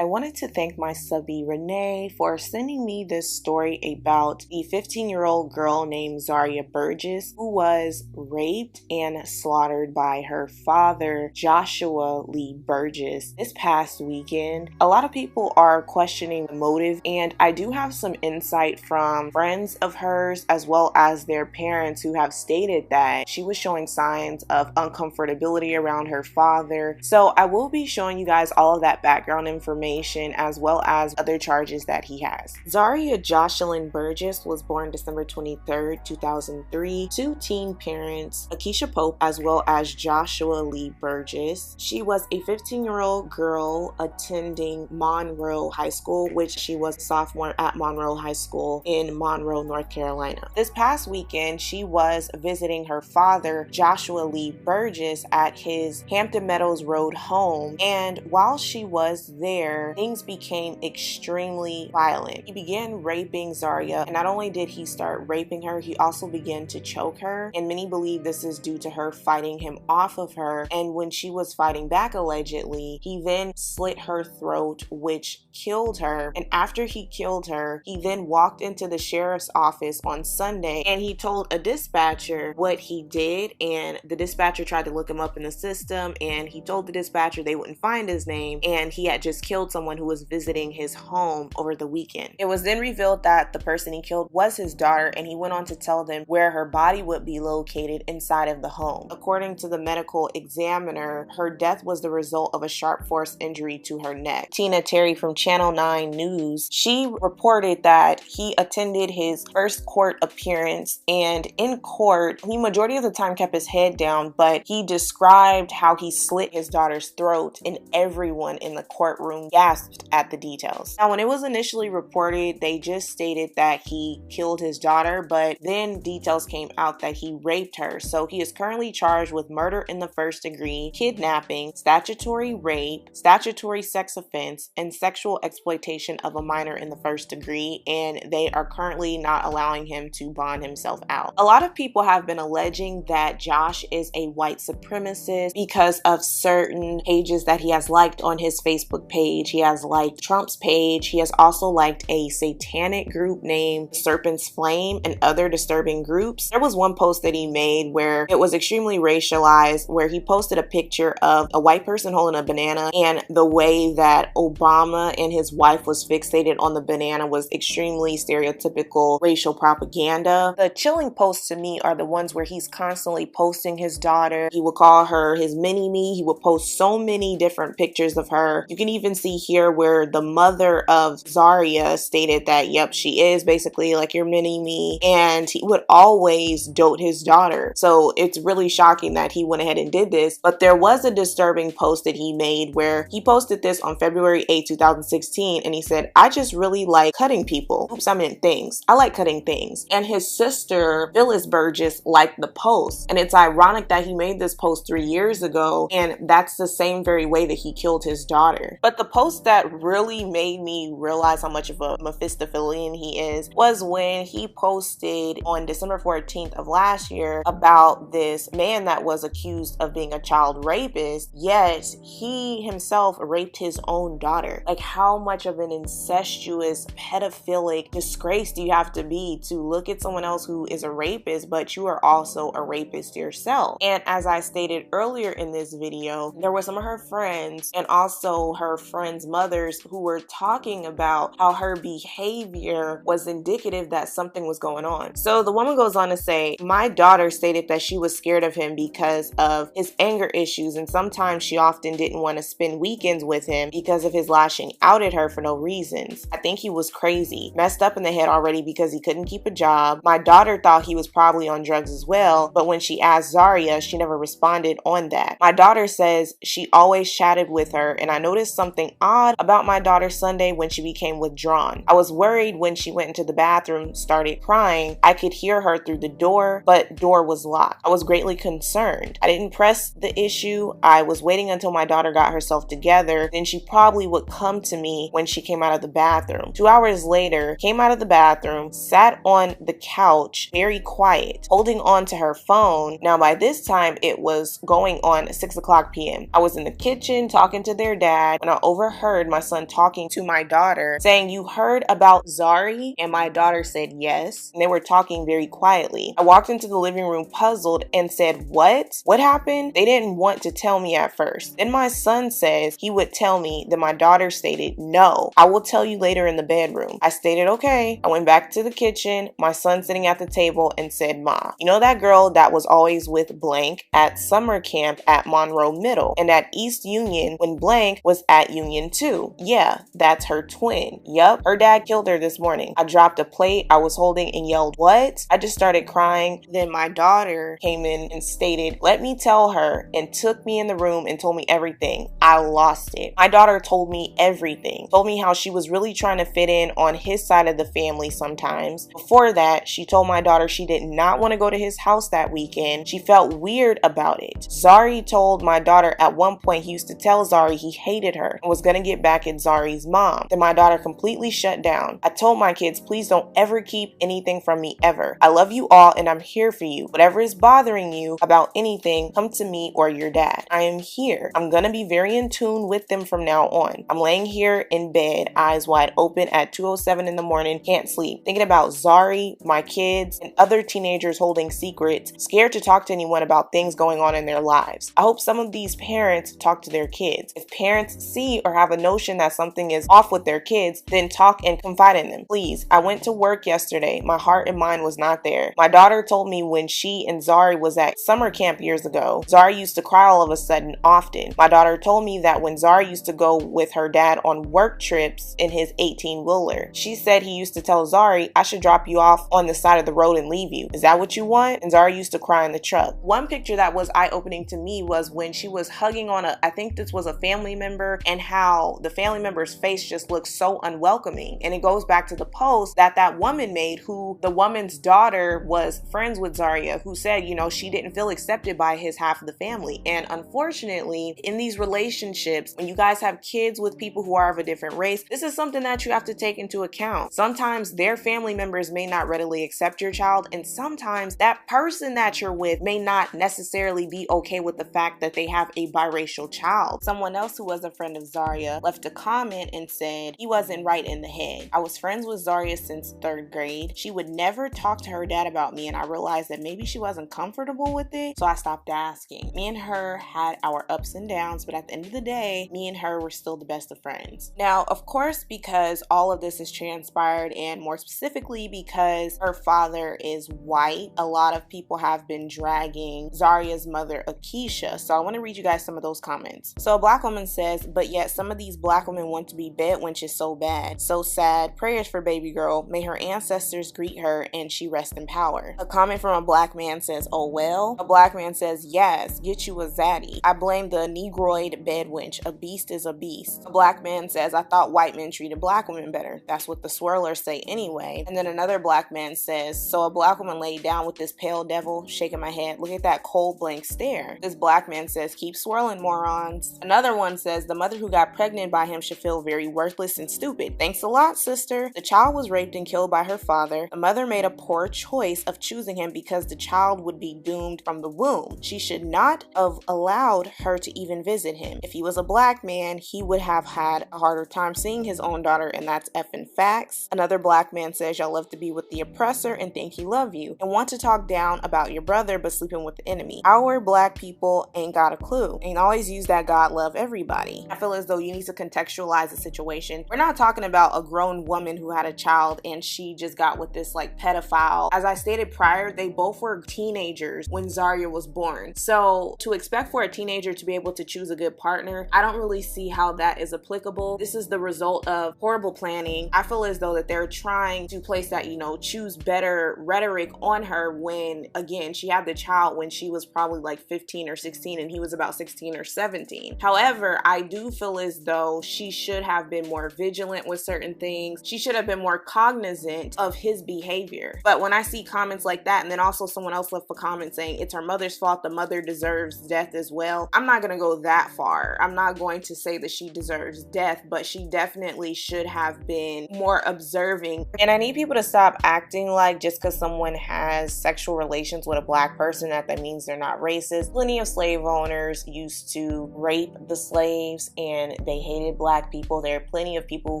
I wanted to thank my subby Renee for sending me this story about the 15-year-old girl named Zaria Burgess who was raped and slaughtered by her father, Joshua Lee Burgess, this past weekend. A lot of people are questioning the motive, and I do have some insight from friends of hers as well as their parents who have stated that she was showing signs of uncomfortability around her father. So I will be showing you guys all of that background information as well as other charges that he has. Zaria Jocelyn Burgess was born December 23rd, 2003 to teen parents Akeisha Pope as well as Joshua Lee Burgess. She was a 15-year-old girl attending Monroe High School, which she was a sophomore at Monroe High School in Monroe, North Carolina. This past weekend, she was visiting her father, Joshua Lee Burgess, at his Hampton Meadows Road home, and while she was there, things became extremely violent. He began raping Zaria, and not only did he start raping her, he also began to choke her, and many believe this is due to her fighting him off of her. And when she was fighting back, allegedly, he then slit her throat, which killed her. And after he killed her, he then walked into the sheriff's office on Sunday and he told a dispatcher what he did, and the dispatcher tried to look him up in the system, and he told the dispatcher they wouldn't find his name, and he had just killed someone who was visiting his home over the weekend. It was then revealed that the person he killed was his daughter, and he went on to tell them where her body would be located inside of the home. According to the medical examiner, her death was the result of a sharp force injury to her neck. Tina Terry from Channel 9 News, she reported that he attended his first court appearance, and in court, he majority of the time kept his head down, but he described how he slit his daughter's throat, and everyone in the courtroom gasped at the details. Now, when it was initially reported, they just stated that he killed his daughter, but then details came out that he raped her. So he is currently charged with murder in the first degree, kidnapping, statutory rape, statutory sex offense, and sexual exploitation of a minor in the first degree, and they are currently not allowing him to bond himself out. A lot of people have been alleging that Josh is a white supremacist because of certain pages that he has liked on his Facebook page. He has liked Trump's page. He has also liked a satanic group named Serpent's Flame and other disturbing groups. There was one post that he made where it was extremely racialized, where he posted a picture of a white person holding a banana, and the way that Obama and his wife was fixated on the banana was extremely stereotypical racial propaganda. The chilling posts to me are the ones where he's constantly posting his daughter. He would call her his mini-me. He would post so many different pictures of her. You can even see here where the mother of Zaria stated that, yep, she is basically like your mini-me, and he would always dote his daughter. So it's really shocking that he went ahead and did this, but there was a disturbing post that he made where he posted this on February 8, 2016, and he said, "I just really like cutting people. Oops, I meant things. I like cutting things." And his sister, Phyllis Burgess, liked the post. And it's ironic that he made this post 3 years ago, and that's the same very way that he killed his daughter. But the post that really made me realize how much of a Mephistophelian he is was when he posted on December 14th of last year about this man that was accused of being a child rapist, yet he himself raped his own daughter. Like, how much of an incestuous, pedophilic disgrace do you have to be to look at someone else who is a rapist, but you are also a rapist yourself? And as I stated earlier in this video, there were some of her friends and also her friends' mothers who were talking about how her behavior was indicative that something was going on. So the woman goes on to say, "My daughter stated that she was scared of him because of his anger issues, and sometimes she often didn't want to spend weekends with him because of his lashing out at her for no reasons. I think he was crazy, messed up in the head already because he couldn't keep a job. My daughter thought he was probably on drugs as well, but when she asked Zaria, she never responded on that. My daughter says she always chatted with her, and I noticed something odd about my daughter Sunday when she became withdrawn. I was worried when she went into the bathroom, started crying. I could hear her through the door, but door was locked. I was greatly concerned. I didn't press the issue. I was waiting until my daughter got herself together. Then she probably would come to me when she came out of the bathroom. 2 hours later, came out of the bathroom, sat on the couch, very quiet, holding on to her phone. Now by this time, it was going on 6 o'clock p.m. I was in the kitchen talking to their dad when I overheard overheard my son talking to my daughter, saying, "You heard about Zari?" And my daughter said yes. And they were talking very quietly. I walked into the living room puzzled and said, "What? What happened?" They didn't want to tell me at first. Then my son says he would tell me. Then my daughter stated, "No, I will tell you later in the bedroom." I stated, "Okay." I went back to the kitchen, my son sitting at the table, and said, "Ma, you know that girl that was always with blank at summer camp at Monroe Middle and at East Union when blank was at Union too? Yeah, that's her twin. Yup, her dad killed her this morning." I dropped a plate I was holding and yelled, "What?" I just started crying. Then my daughter came in and stated, "Let me tell her," and took me in the room and told me everything. I lost it. My daughter told me everything. Told me how she was really trying to fit in on his side of the family sometimes. Before that, she told my daughter she did not want to go to his house that weekend. She felt weird about it. Zari told my daughter at one point he used to tell Zari he hated her and was going to get back at Zari's mom. Then my daughter completely shut down. I told my kids, "Please don't ever keep anything from me ever. I love you all and I'm here for you. Whatever is bothering you about anything, come to me or your dad. I am here. I'm going to be very in tune with them from now on." I'm laying here in bed, eyes wide open at 2:07 in the morning, can't sleep, thinking about Zari, my kids, and other teenagers holding secrets, scared to talk to anyone about things going on in their lives. I hope some of these parents talk to their kids. If parents see or have a notion that something is off with their kids, then talk and confide in them. Please, I went to work yesterday. My heart and mind was not there. My daughter told me when she and Zari was at summer camp years ago, Zari used to cry all of a sudden often. My daughter told me that when Zari used to go with her dad on work trips in his 18-wheeler, she said he used to tell Zari, "I should drop you off on the side of the road and leave you. Is that what you want?" And Zari used to cry in the truck. One picture that was eye-opening to me was when she was hugging on I think this was a family member, and how the family member's face just looked so unwelcoming. And it goes back to the post that woman made, who the woman's daughter was friends with Zaria, who said, you know, she didn't feel accepted by his half of the family. And unfortunately, in these relationships, when you guys have kids with people who are of a different race, this is something that you have to take into account. Sometimes their family members may not readily accept your child, and sometimes that person that you're with may not necessarily be okay with the fact that they have a biracial child. Someone else who was a friend of Zaria left a comment and said, "He wasn't right in the head. I was friends with Zaria since 3rd grade. She would never talk to her dad about me, and I realized that maybe she wasn't comfortable with it, so I stopped asking. Me and her had our ups and downs, but at the end of the day, me and her were still the best of friends." Now, of course, because all of this has transpired, and more specifically because her father is white, a lot of people have been dragging Zaria's mother, Akeisha. So I want to read you guys some of those comments. So a black woman says, "But yet some of these black women want to be bed wenches so bad. So sad. Prayers for baby girl. May her ancestors greet her and she rest in power." A comment from a black man says, "Oh well." A black man says, "Yes, get you a zaddy. I blame the negroid bed wench. A beast is a beast." A black man says, "I thought white men treated black women better. That's what the swirlers say anyway." And then another black man says, "So a black woman laid down with this pale devil?" Shaking my head. "Look at that cold blank stare." This black man says, "Keep swirling, morons." Another one says, "The mother who got pregnant by him should feel very worthless and stupid. Thanks a lot, sister. The child was raped and killed by her father. The mother made a poor choice of choosing him because the child would be doomed from the womb. She should not have allowed her to even visit him. If he was a black man, he would have had a harder time seeing his own daughter, and that's effing facts." Another black man says, "Y'all love to be with the oppressor and think he love you, and want to talk down about your brother but sleeping with the enemy. Our black people ain't got a clue, and always use that God love everybody." I feel as though you need to contextualize the situation. We're not talking about a grown woman who had a child and she just got with this like pedophile. As I stated prior, they both were teenagers when Zaria was born. So to expect for a teenager to be able to choose a good partner, I don't really see how that is applicable. This is the result of horrible planning. I feel as though that they're trying to place that, choose better rhetoric on her when, again, she had the child when she was probably like 15 or 16 and he was about 16 or 17. However, I do feel as though she should have been more vigilant with certain things. She should have been more cognizant of his behavior. But when I see comments like that, and then also someone else left a comment saying it's her mother's fault, the mother deserves death as well, I'm not going to go that far. I'm not going to say that she deserves death, but she definitely should have been more observing. And I need people to stop acting like just because someone has sexual relations with a black person that means they're not racist. Plenty of slave owners used to rape the slaves and they hated black people. There are plenty of people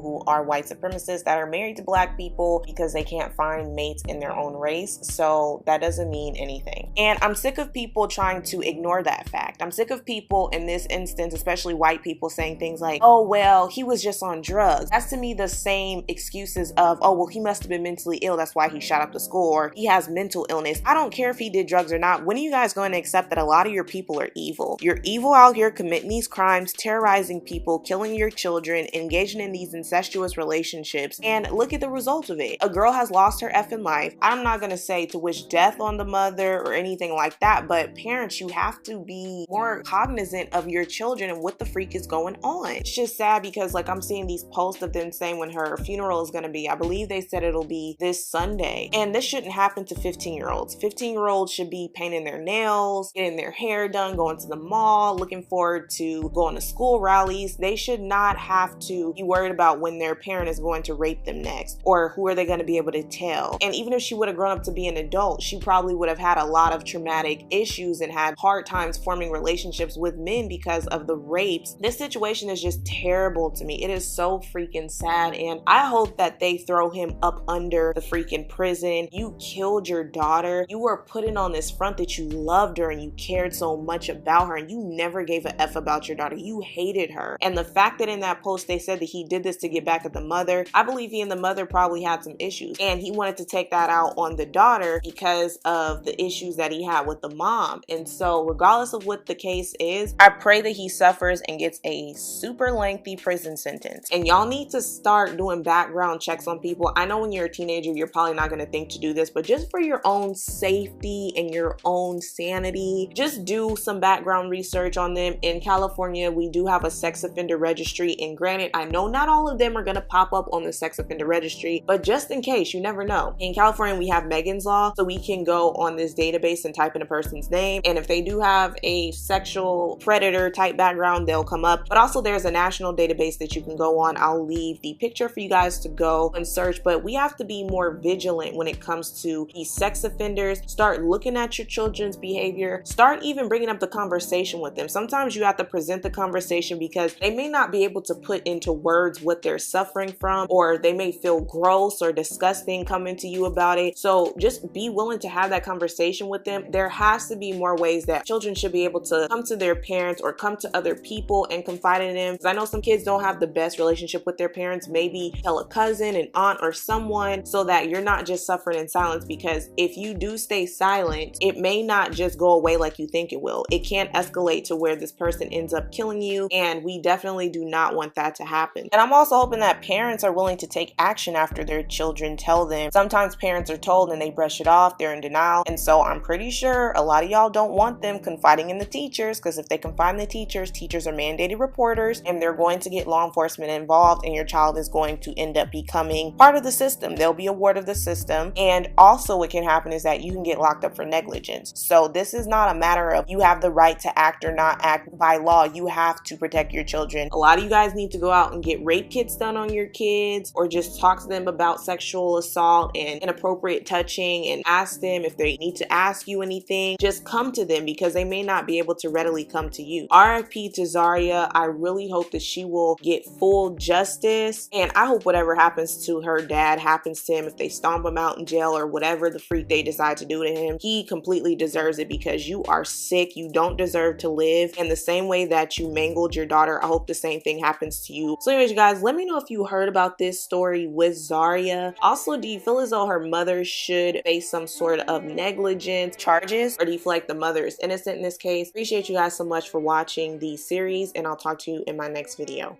who are white supremacists that are married to black people because they can't find mates in their own race. So that doesn't mean anything. And I'm sick of people trying to ignore that fact. I'm sick of people in this instance, especially white people, saying things like, oh, well, he was just on drugs. That's to me the same excuses of, oh, well, he must have been mentally ill. That's why he shot up the school, or he has mental illness. I don't care if he did drugs or not. When are you guys going to accept that a lot of your people are evil? You're evil out here committing these crimes, terrorizing people, killing your children, engaging in these incestuous relationships, and look at the result of it. A girl has lost her effing life. I'm not going to say to wish death on the mother or anything like that, but parents, you have to be more cognizant of your children and what the freak is going on. It's just sad because like I'm seeing these posts of them saying when her funeral is going to be. I believe they said it'll be this Sunday, and this shouldn't happen to 15-year-olds. 15-year-olds should be painting their nails, getting their hair done, going to the mall, looking forward to going to school rallies. They should not have to be worried about when their parent is going to rape them next, or who are they going to be able to tell. And even if she would have grown up to be an adult, she probably would have had a lot of traumatic issues and had hard times forming relationships with men because of the rapes. This situation is just terrible to me. It is so freaking sad, and I hope that they throw him up under the freaking prison. You killed your daughter. You were putting on this front that you loved her and you cared so much about her, and you never gave a F about your daughter. You hated her. And the fact that in that post they said that he did this to get back at the mother, I believe he and the mother probably had some issues, and he wanted to take that out on the daughter because of the issues that he had with the mom. And so regardless of what the case is, I pray that he suffers and gets a super lengthy prison sentence. And y'all need to start doing background checks on people. I know when you're a teenager, you're probably not going to think to do this, but just for your own safety and your own sanity, just do some background research on them. In California, we do have a sex offender registry, and granted, I know not all of them are going to pop up on the sex offender registry, but just in case, you never know. In California, we have Megan's Law, so we can go on this database and type in a person's name, and if they do have a sexual predator type background, they'll come up. But also there's a national database that you can go on. I'll leave the picture for you guys to go and search, but we have to be more vigilant when it comes to these sex offenders. Start looking at your children's behavior. Start even bringing up the conversation with them. Sometimes you have to present the conversation because they may not be able to put into words what they're suffering from, or they may feel gross or disgusting coming to you about it. So just be willing to have that conversation with them. There has to be more ways that children should be able to come to their parents or come to other people and confide in them. Because I know some kids don't have the best relationship with their parents. Maybe tell a cousin, an aunt, or someone, so that you're not just suffering in silence. Because if you do stay silent, it may not just go away like you think it will. It can escalate to where this person ends up killing you, and we definitely do not want that to happen. And I'm also hoping that parents are willing to take action after their children tell them. Sometimes parents are told and they brush it off, they're in denial, and so I'm pretty sure a lot of y'all don't want them confiding in the teachers, because if they confide in the teachers, teachers are mandated reporters, and they're going to get law enforcement involved, and your child is going to end up becoming part of the system. They'll be a ward of the system, and also what can happen is that you can get locked up for negligence. So this is not a matter of you have the right to act or not act. By law, you have to protect your children. A lot of you guys need to go out and get rape kits done on your kids, or just talk to them about sexual assault and inappropriate touching, and ask them if they need to ask you anything. Just come to them, because they may not be able to readily come to you. RIP to Zaria. I really hope that she will get full justice, and I hope whatever happens to her dad happens to him. If they stomp him out in jail or whatever the freak they decide to do to him, he completely deserves it, because you are sick. You don't deserve to live. And the same way that you mangled your daughter, I hope the same thing happens to you. So anyways, you guys, let me know if you heard about this story with Zaria. Also, do you feel as though her mother should face some sort of negligence charges, or do you feel like the mother is innocent in this case? Appreciate you guys so much for watching the series, and I'll talk to you in my next video.